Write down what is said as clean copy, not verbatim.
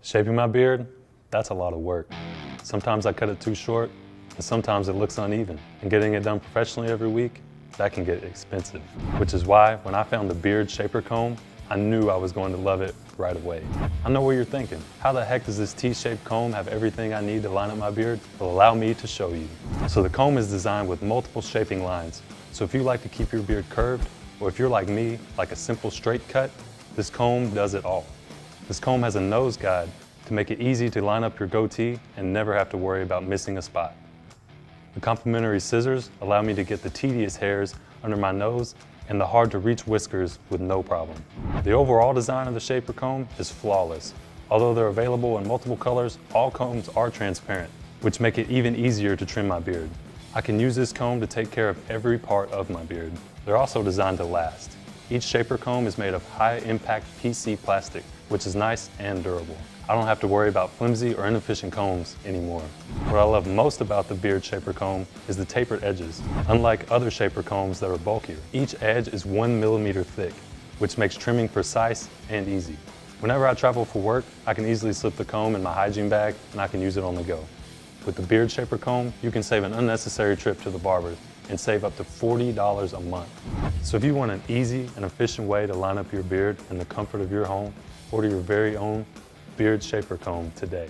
Shaping my beard, that's a lot of work. Sometimes I cut it too short, and sometimes it looks uneven. And getting it done professionally every week, that can get expensive. Which is why when I found the Beard Shaper Comb, I knew I was going to love it right away. I know what you're thinking. How the heck does this T-shaped comb have everything I need to line up my beard? Well, allow me to show you. So the comb is designed with multiple shaping lines. So if you like to keep your beard curved, or if you're like me, like a simple straight cut, this comb does it all. This comb has a nose guide to make it easy to line up your goatee and never have to worry about missing a spot. The complementary scissors allow me to get the tedious hairs under my nose and the hard to reach whiskers with no problem. The overall design of the Shaper Comb is flawless. Although they're available in multiple colors, all combs are transparent, which make it even easier to trim my beard. I can use this comb to take care of every part of my beard. They're also designed to last. Each Shaper Comb is made of high-impact PC plastic, which is nice and durable. I don't have to worry about flimsy or inefficient combs anymore. What I love most about the Beard Shaper Comb is the tapered edges. Unlike other Shaper Combs that are bulkier, each edge is 1 millimeter thick, which makes trimming precise and easy. Whenever I travel for work, I can easily slip the comb in my hygiene bag and I can use it on the go. With the Beard Shaper Comb, you can save an unnecessary trip to the barber and save up to $40 a month. So if you want an easy and efficient way to line up your beard in the comfort of your home, order your very own Beard Shaper Comb today.